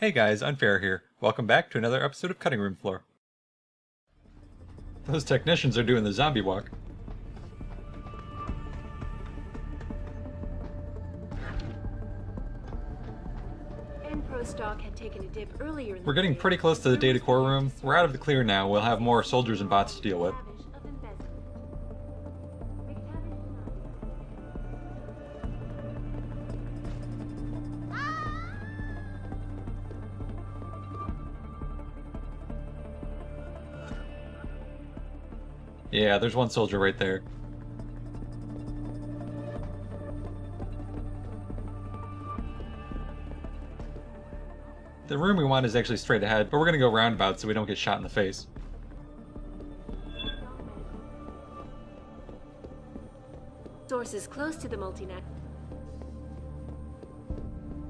Hey guys, Unfair here. Welcome back to another episode of Cutting Room Floor. Those technicians are doing the zombie walk. Stock had taken a dip earlier in We're getting pretty close to the data core room. We're out of the clear now. We'll have more soldiers and bots to deal with. Yeah, there's one soldier right there. The room we want is actually straight ahead, but we're gonna go roundabout so we don't get shot in the face. Sources close to the multinet.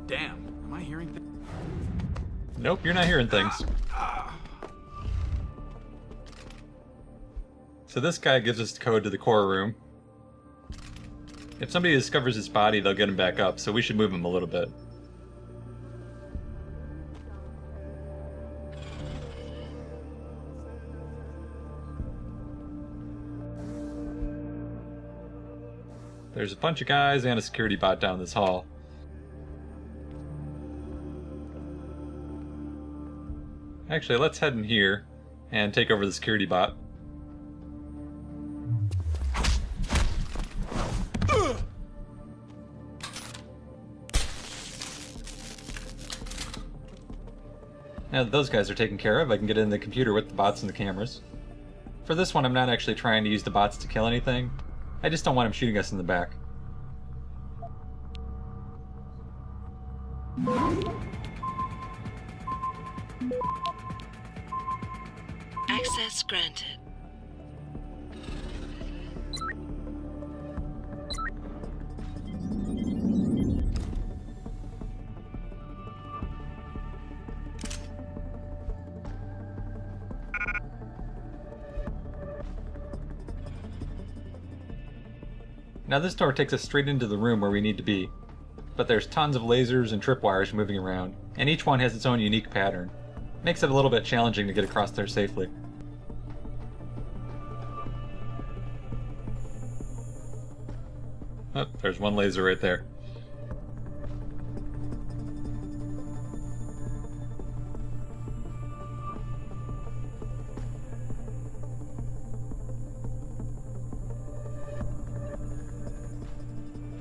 Damn, am I hearing things? Nope, you're not hearing things. So this guy gives us the code to the core room. If somebody discovers his body, they'll get him back up, so we should move him a little bit. There's a bunch of guys and a security bot down this hall. Actually, let's head in here and take over the security bot. Now that those guys are taken care of, I can get in the computer with the bots and the cameras. For this one, I'm not actually trying to use the bots to kill anything. I just don't want him shooting us in the back. Access granted. Now this door takes us straight into the room where we need to be, but there's tons of lasers and tripwires moving around, and each one has its own unique pattern. Makes it a little bit challenging to get across there safely. Oh, there's one laser right there.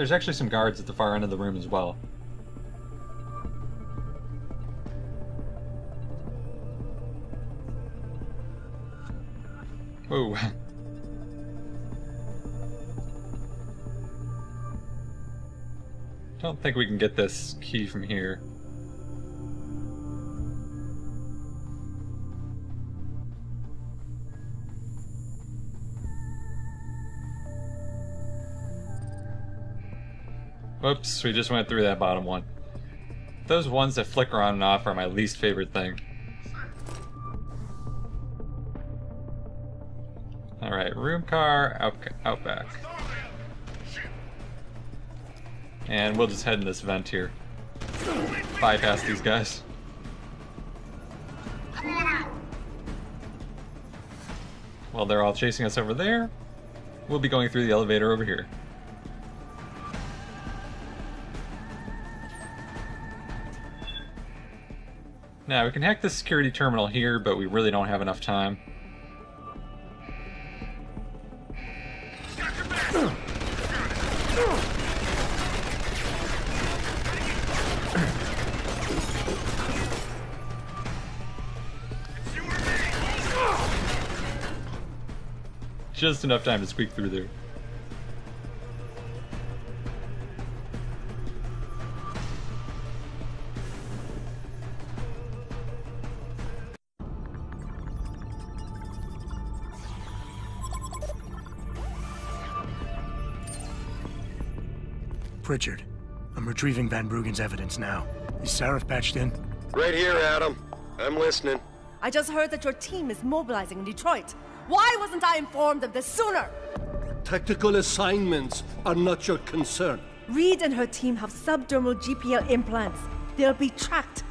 There's actually some guards at the far end of the room as well. Whoa. Don't think we can get this key from here. Whoops, we just went through that bottom one. Those ones that flicker on and off are my least favorite thing. Alright, room car, out back. And we'll just head in this vent here. Bypass these guys. While they're all chasing us over there, we'll be going through the elevator over here. Now, we can hack this security terminal here, but we really don't have enough time. Just enough time to squeak through there. Richard, I'm retrieving Van Bruggen's evidence now. Is CRF patched in? Right here, Adam. I'm listening. I just heard that your team is mobilizing in Detroit. Why wasn't I informed of this sooner? Tactical assignments are not your concern. Reed and her team have subdermal GPL implants. They'll be tracked.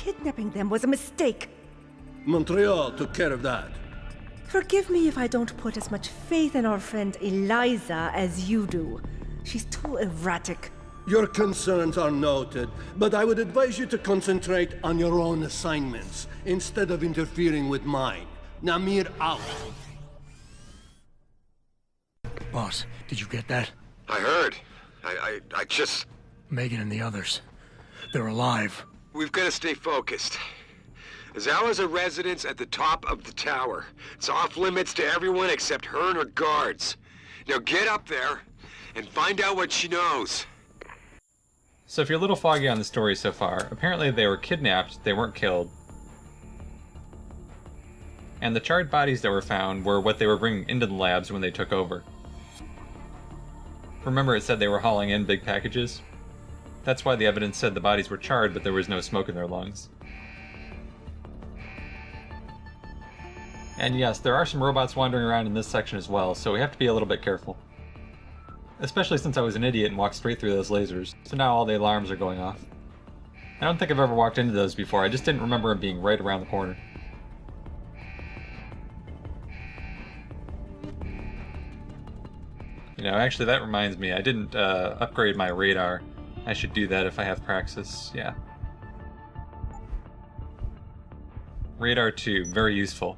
kidnapping them was a mistake. Montreal took care of that. Forgive me if I don't put as much faith in our friend Eliza as you do. She's too erratic. Your concerns are noted, but I would advise you to concentrate on your own assignments instead of interfering with mine. Namir out. Boss, did you get that? I heard. I just... Megan and the others. They're alive. We've got to stay focused. Zhao is a residence at the top of the tower. It's off limits to everyone except her and her guards. Now get up there and find out what she knows. So if you're a little foggy on the story so far, apparently they were kidnapped, they weren't killed. And the charred bodies that were found were what they were bringing into the labs when they took over. Remember it said they were hauling in big packages? That's why the evidence said the bodies were charred, but there was no smoke in their lungs. And yes, there are some robots wandering around in this section as well, so we have to be a little bit careful. Especially since I was an idiot and walked straight through those lasers, so now all the alarms are going off. I don't think I've ever walked into those before, I just didn't remember them being right around the corner. You know, actually that reminds me, I didn't upgrade my radar. I should do that if I have Praxis, yeah. Radar 2, very useful.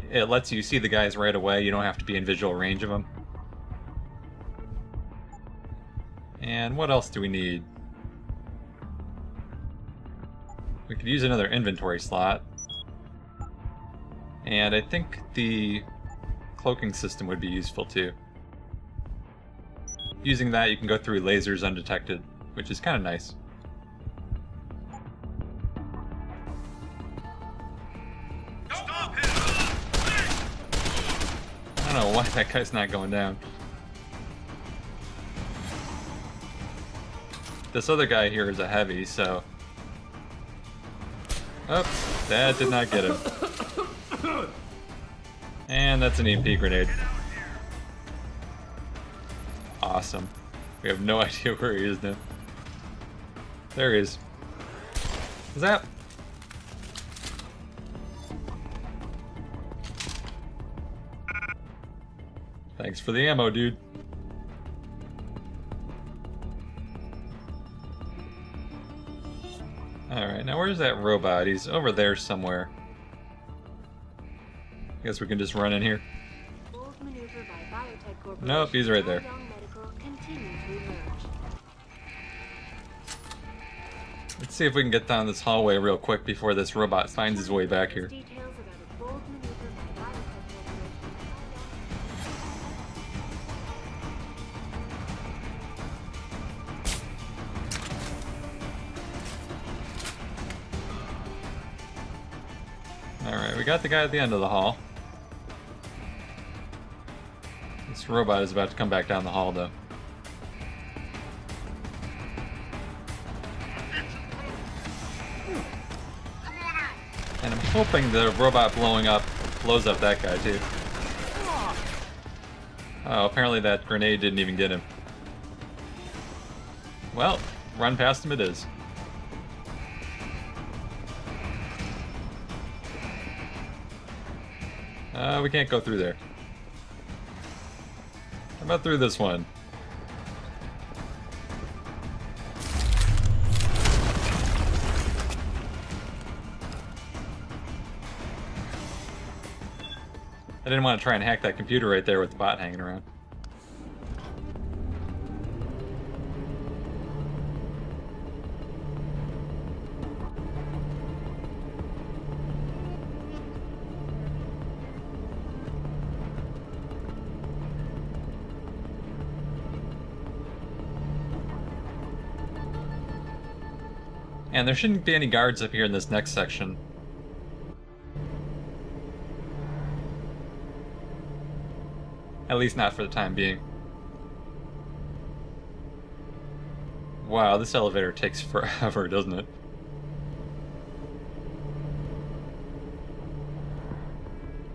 It lets you see the guys right away, you don't have to be in visual range of them. And what else do we need? We could use another inventory slot. And I think the cloaking system would be useful too. Using that you can go through lasers undetected, which is kind of nice. I don't know why that guy's not going down. This other guy here is a heavy, so... Oh, that did not get him. And that's an EMP grenade. Awesome. We have no idea where he is now. There he is. Zap! Thanks for the ammo, dude. Alright, now where's that robot? He's over there somewhere. Guess we can just run in here. Nope, he's right there. Let's see if we can get down this hallway real quick before this robot finds his way back here. Alright, we got the guy at the end of the hall. This robot is about to come back down the hall, though. And I'm hoping the robot blowing up blows up that guy, too. Oh, apparently that grenade didn't even get him. Well, run past him it is. We can't go through there. How about through this one? I didn't want to try and hack that computer right there with the bot hanging around. And there shouldn't be any guards up here in this next section. At least not for the time being. Wow, this elevator takes forever, doesn't it?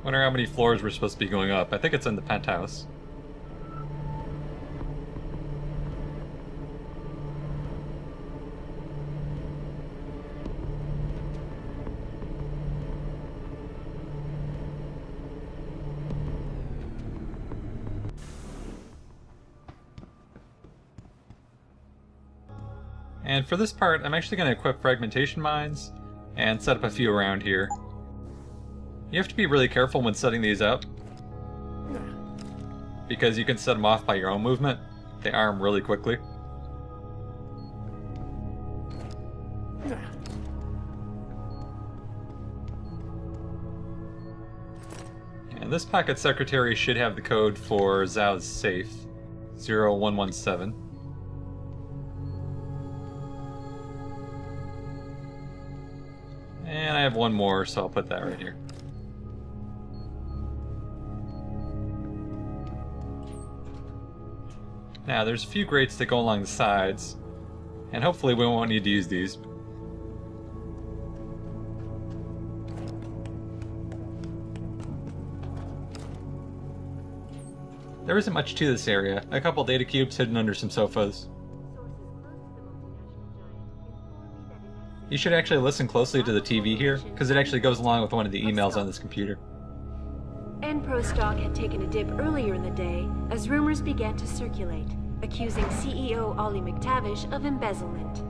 Wonder how many floors we're supposed to be going up. I think it's in the penthouse. And for this part, I'm actually going to equip fragmentation mines and set up a few around here. You have to be really careful when setting these up, because you can set them off by your own movement. They arm really quickly. And this pocket secretary should have the code for Zhao's safe, 0117. And I have one more, so I'll put that right here. Now, there's a few grates that go along the sides, and hopefully we won't need to use these. There isn't much to this area. A couple data cubes hidden under some sofas. You should actually listen closely to the TV here, because it actually goes along with one of the emails on this computer. Enpro stock had taken a dip earlier in the day as rumors began to circulate, accusing CEO Ollie McTavish of embezzlement.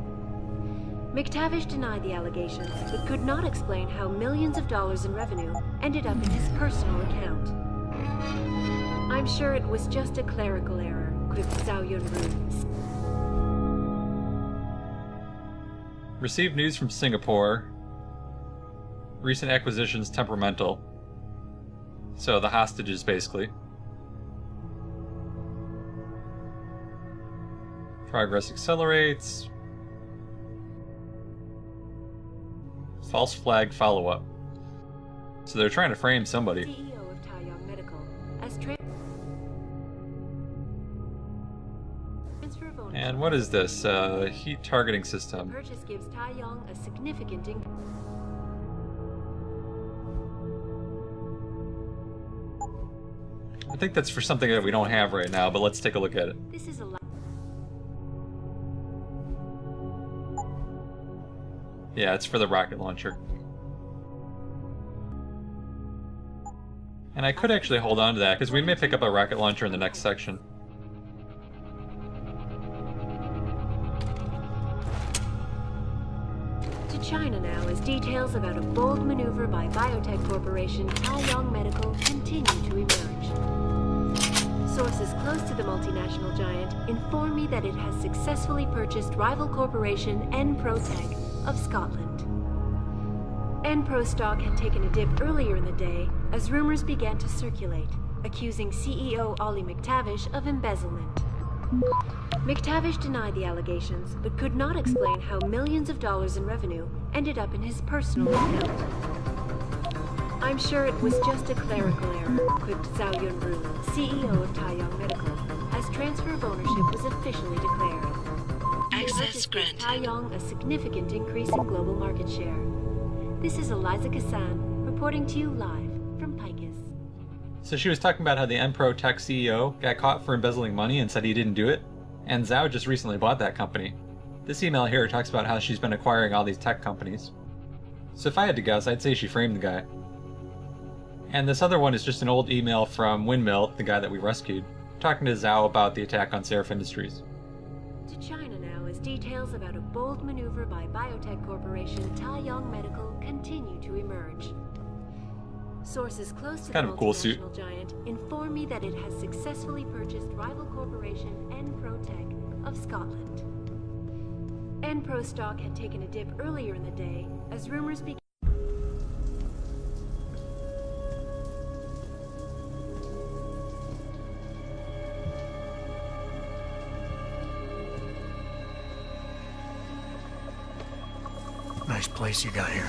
McTavish denied the allegations, but could not explain how millions of dollars in revenue ended up in his personal account. I'm sure it was just a clerical error, quipped Zhao Yunru. Received news from Singapore. Recent acquisitions temperamental. So the hostages, basically. Progress accelerates. False flag follow-up. So they're trying to frame somebody. CEO of Taiyang Medical as transfer of ownership. And what is this? Heat targeting system. Purchase gives Taiyang a significant increase. I think that's for something that we don't have right now, but let's take a look at it. This is a Yeah, it's for the rocket launcher. And I could actually hold on to that, because we may pick up a rocket launcher in the next section. to China now as details about a bold maneuver by biotech corporation Taiyang Medical continue to emerge. Sources close to the multinational giant inform me that it has successfully purchased rival corporation Enprotech of Scotland. Enpro stock had taken a dip earlier in the day as rumors began to circulate, accusing CEO Ollie McTavish of embezzlement. McTavish denied the allegations, but could not explain how millions of dollars in revenue ended up in his personal account. I'm sure it was just a clerical error, quipped Zhao Yunru, CEO of Taiyang Medical, as transfer of ownership was officially declared. Access granted. Taiyang a significant increase in global market share. This is Eliza Kassan, reporting to you live from Picus. So she was talking about how the Enpro Tech CEO got caught for embezzling money and said he didn't do it, and Zhao just recently bought that company. This email here talks about how she's been acquiring all these tech companies. So if I had to guess, I'd say she framed the guy. And this other one is just an old email from Windmill, the guy that we rescued, talking to Zhao about the attack on CRF Industries. To China now as details about a bold maneuver by biotech corporation Taiyang Medical continue to emerge. Sources close to Kind the of a cool suit. multinational giant inform me that it has successfully purchased rival corporation Enprotech of Scotland. Enpro stock had taken a dip earlier in the day as rumors began. Nice place you got here.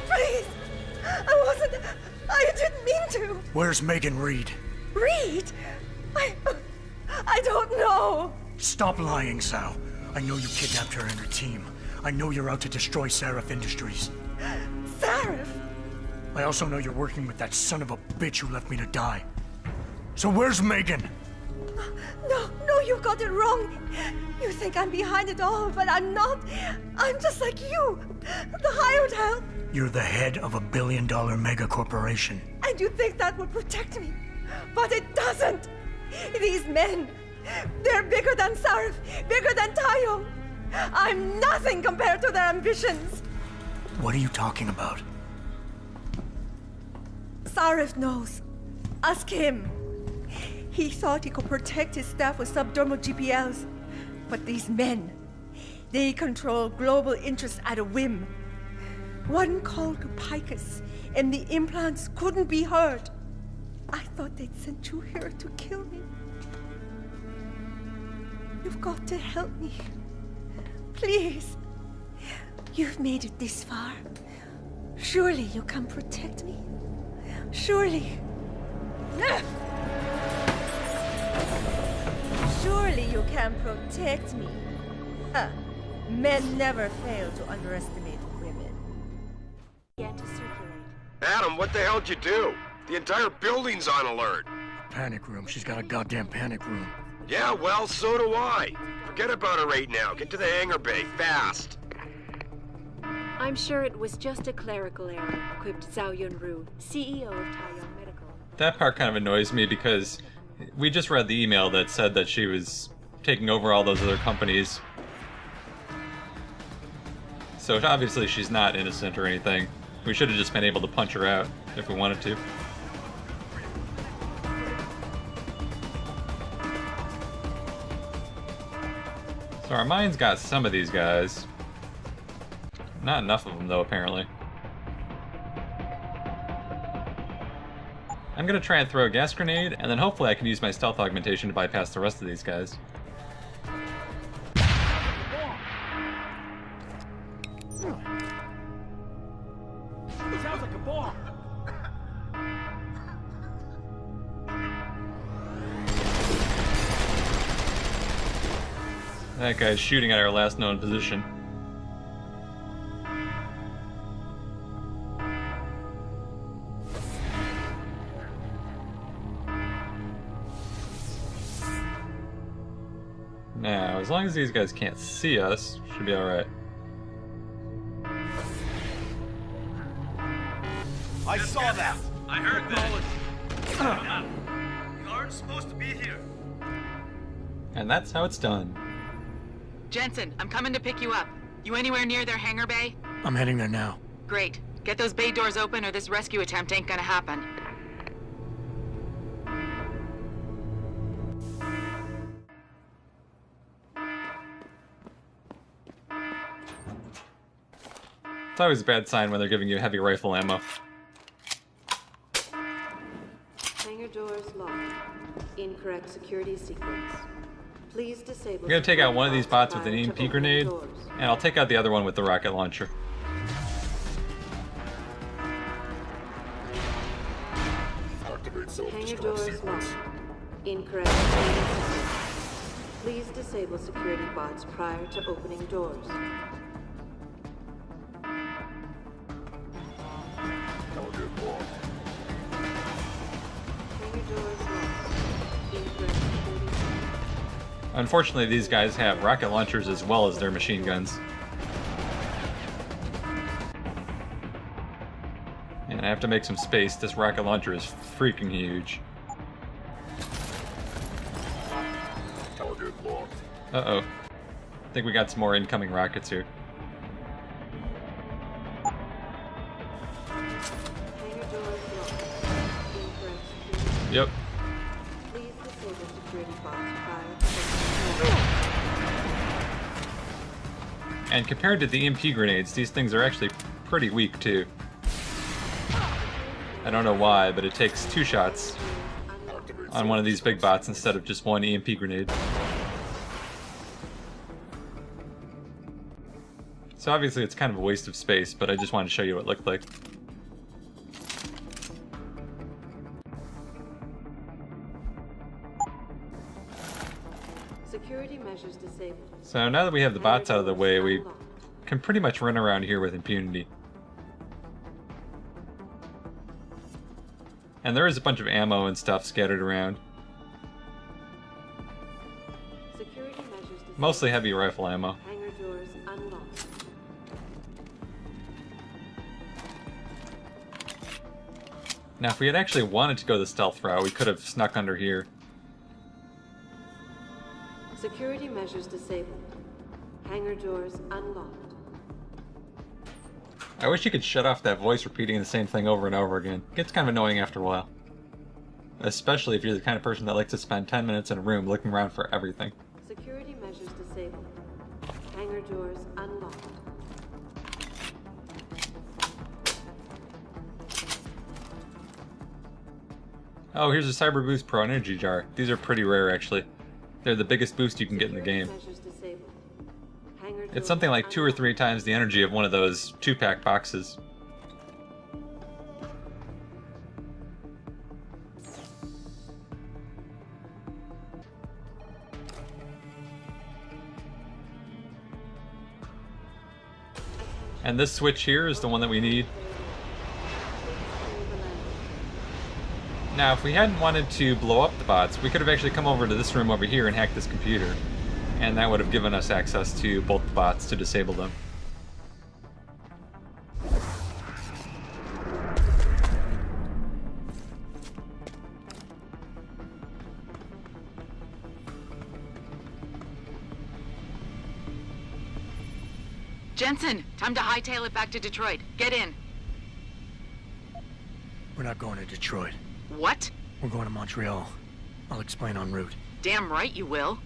Please! I didn't mean to! Where's Megan Reed? Reed? I don't know! Stop lying, Zhao. I know you kidnapped her and her team. I know you're out to destroy CRF Industries. Sarif! I also know you're working with that son of a bitch who left me to die. So where's Megan? No, you got it wrong. You think I'm behind it all, but I'm not. I'm just like you. The hired help. You're the head of a billion-dollar mega corporation. And you think that would protect me. But it doesn't. These men, They're bigger than CRF, bigger than Tayo. I'm nothing compared to their ambitions. What are you talking about? CRF knows. Ask him. He thought he could protect his staff with subdermal GPLs. But these men, they control global interests at a whim. One call to Picus, and the implants couldn't be heard. I thought they'd sent you here to kill me. You've got to help me. Please. You've made it this far. Surely you can protect me. Surely. Surely you can protect me. Men never fail to underestimate women. Yet to circulate. Adam, what the hell'd you do? The entire building's on alert. Panic room. She's got a goddamn panic room. Yeah, well, so do I. Forget about her right now. Get to the hangar bay, fast. I'm sure it was just a clerical error, quipped Zhao Yunru, CEO of Taiyong Medical. That part kind of annoys me because we just read the email that said that she was taking over all those other companies. So obviously she's not innocent or anything. We should have just been able to punch her out if we wanted to. So our mine's got some of these guys. Not enough of them though, apparently. I'm gonna try and throw a gas grenade, and then hopefully I can use my stealth augmentation to bypass the rest of these guys. Sounds like a bomb. That guy's shooting at our last known position. Now, as long as these guys can't see us, should be alright. I saw that. I heard that. You aren't supposed to be here. And that's how it's done. Jensen, I'm coming to pick you up. You anywhere near their hangar bay? I'm heading there now. Great. Get those bay doors open or this rescue attempt ain't gonna happen. It's always a bad sign when they're giving you heavy rifle ammo. Hangar doors locked. Incorrect security sequence. Please disable. I'm gonna take out one of these bots with an prior to EMP opening grenade, doors. and I'll take out the other one with the rocket launcher. Hangar doors locked. Incorrect security sequence. Please disable security bots prior to opening doors. Hangar doors locked. Incorrect security sequence. Unfortunately, these guys have rocket launchers as well as their machine guns. And I have to make some space. This rocket launcher is freaking huge. Uh-oh. I think we got some more incoming rockets here. Hangar doors locked. Incorrect security. Yep. Please disable security bots prior to opening doors. And compared to the EMP grenades, these things are actually pretty weak too. I don't know why, but it takes 2 shots on one of these big bots instead of just 1 EMP grenade. So obviously it's kind of a waste of space, but I just wanted to show you what it looked like. Security measures disabled. So now that we have the bots out of the way, we can pretty much run around here with impunity. And there is a bunch of ammo and stuff scattered around. Security measures disabled. Mostly heavy rifle ammo. Hangar doors unlocked. Now if we had actually wanted to go the stealth route, we could have snuck under here. Security measures disabled. Hangar doors unlocked. I wish you could shut off that voice repeating the same thing over and over again. It gets kind of annoying after a while. Especially if you're the kind of person that likes to spend 10 minutes in a room looking around for everything. Security measures disabled. Hangar doors unlocked. Oh, here's a Cyber Boost Pro Energy Jar. These are pretty rare, actually. They're the biggest boost you can get in the game. It's something like 2 or 3 times the energy of one of those 2-pack boxes. And this switch here is the one that we need. Now, if we hadn't wanted to blow up the bots, we could have actually come over to this room over here and hacked this computer. And that would have given us access to both the bots to disable them. Jensen, time to hightail it back to Detroit. Get in. We're not going to Detroit. What? We're going to Montreal. I'll explain en route. Damn right you will.